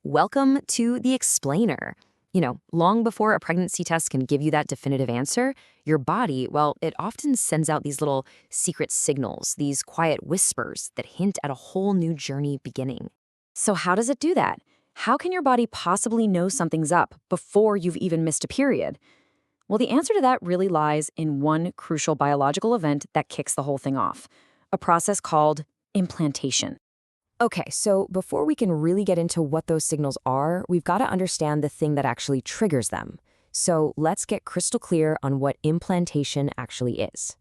Welcome to The Explainer. Long before a pregnancy test can give you that definitive answer, your body, well, it often sends out these little secret signals, these quiet whispers that hint at a whole new journey beginning. So, how does it do that? How can your body possibly know something's up before you've even missed a period? Well, the answer to that really lies in one crucial biological event that kicks the whole thing off, a process called implantation. Okay, so before we can really get into what those signals are, we've got to understand the thing that actually triggers them. So let's get crystal clear on what implantation actually is.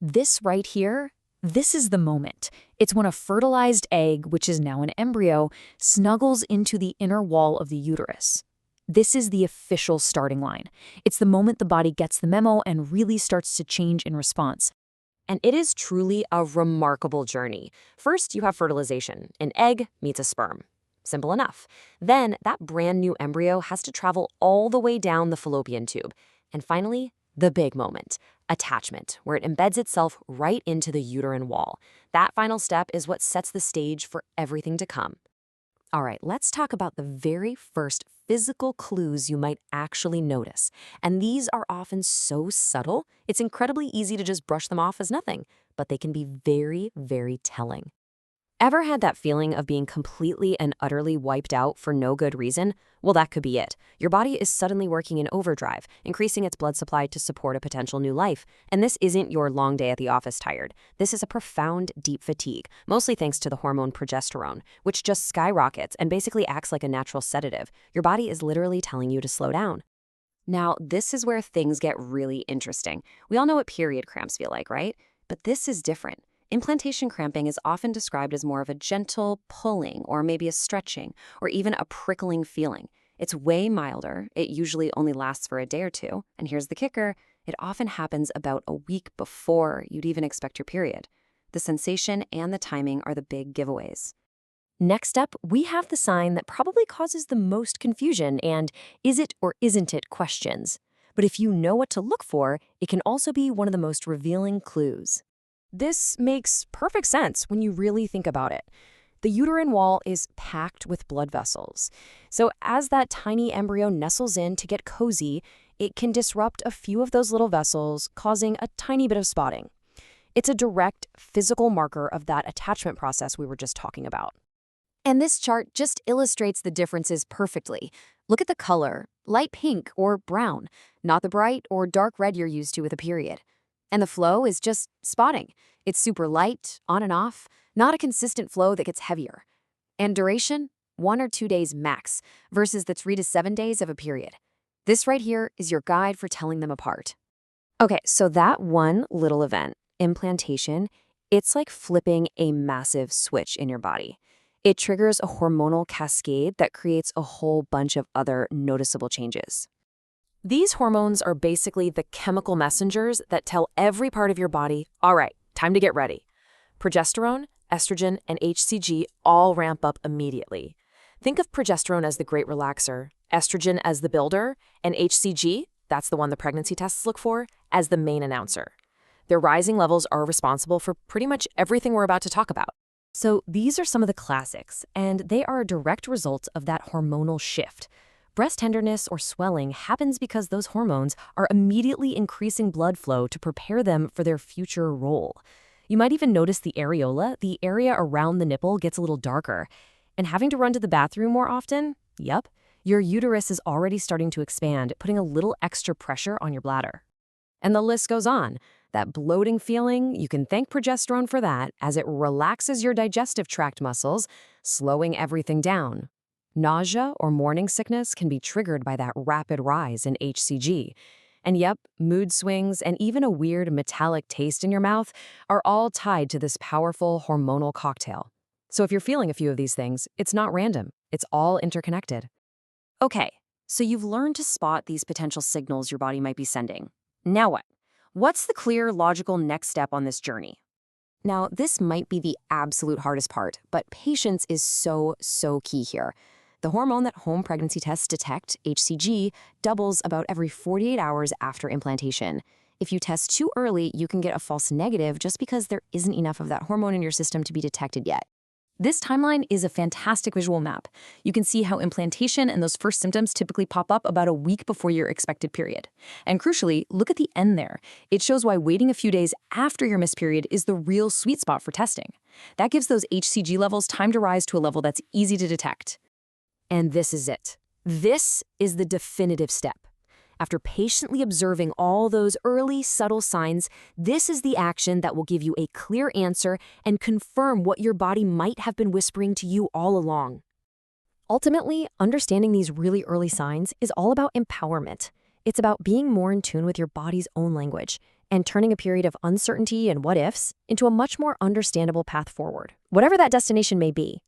This right here, this is the moment. It's when a fertilized egg, which is now an embryo, snuggles into the inner wall of the uterus. This is the official starting line. It's the moment the body gets the memo and really starts to change in response. And it is truly a remarkable journey. First, you have fertilization. An egg meets a sperm. Simple enough. Then, that brand new embryo has to travel all the way down the fallopian tube. And finally, the big moment, attachment, where it embeds itself right into the uterine wall. That final step is what sets the stage for everything to come. All right, let's talk about the very first physical clues you might actually notice. And these are often so subtle, it's incredibly easy to just brush them off as nothing, but they can be very, very telling. Ever had that feeling of being completely and utterly wiped out for no good reason? Well, that could be it. Your body is suddenly working in overdrive, increasing its blood supply to support a potential new life. And this isn't your long day at the office tired. This is a profound, deep fatigue, mostly thanks to the hormone progesterone, which just skyrockets and basically acts like a natural sedative. Your body is literally telling you to slow down. Now, this is where things get really interesting. We all know what period cramps feel like, right? But this is different. Implantation cramping is often described as more of a gentle pulling or maybe a stretching or even a prickling feeling. It's way milder. It usually only lasts for a day or two. And here's the kicker. It often happens about a week before you'd even expect your period. The sensation and the timing are the big giveaways. Next up, we have the sign that probably causes the most confusion and is it or isn't it questions. But if you know what to look for, it can also be one of the most revealing clues. This makes perfect sense when you really think about it. The uterine wall is packed with blood vessels. So as that tiny embryo nestles in to get cozy, it can disrupt a few of those little vessels, causing a tiny bit of spotting. It's a direct physical marker of that attachment process we were just talking about. And this chart just illustrates the differences perfectly. Look at the color, light pink or brown, not the bright or dark red you're used to with a period. And the flow is just spotting. It's super light, on and off, not a consistent flow that gets heavier. And duration, 1 or 2 days max, versus the 3 to 7 days of a period. This right here is your guide for telling them apart. Okay, so that one little event, implantation, it's like flipping a massive switch in your body. It triggers a hormonal cascade that creates a whole bunch of other noticeable changes. These hormones are basically the chemical messengers that tell every part of your body, all right, time to get ready. Progesterone, estrogen, and HCG all ramp up immediately. Think of progesterone as the great relaxer, estrogen as the builder, and HCG, that's the one the pregnancy tests look for, as the main announcer. Their rising levels are responsible for pretty much everything we're about to talk about. So these are some of the classics, and they are a direct result of that hormonal shift. Breast tenderness or swelling happens because those hormones are immediately increasing blood flow to prepare them for their future role. You might even notice the areola, the area around the nipple, gets a little darker. And having to run to the bathroom more often? Yep, your uterus is already starting to expand, putting a little extra pressure on your bladder. And the list goes on. That bloating feeling, you can thank progesterone for that, as it relaxes your digestive tract muscles, slowing everything down. Nausea or morning sickness can be triggered by that rapid rise in HCG. And yep, mood swings and even a weird metallic taste in your mouth are all tied to this powerful hormonal cocktail. So if you're feeling a few of these things, it's not random. It's all interconnected. Okay, so you've learned to spot these potential signals your body might be sending. Now what? What's the clear, logical next step on this journey? Now, this might be the absolute hardest part, but patience is so key here. The hormone that home pregnancy tests detect, HCG, doubles about every 48 hours after implantation. If you test too early, you can get a false negative just because there isn't enough of that hormone in your system to be detected yet. This timeline is a fantastic visual map. You can see how implantation and those first symptoms typically pop up about a week before your expected period. And crucially, look at the end there. It shows why waiting a few days after your missed period is the real sweet spot for testing. That gives those HCG levels time to rise to a level that's easy to detect. And this is it. This is the definitive step. After patiently observing all those early, subtle signs, this is the action that will give you a clear answer and confirm what your body might have been whispering to you all along. Ultimately, understanding these really early signs is all about empowerment. It's about being more in tune with your body's own language and turning a period of uncertainty and what-ifs into a much more understandable path forward, whatever that destination may be.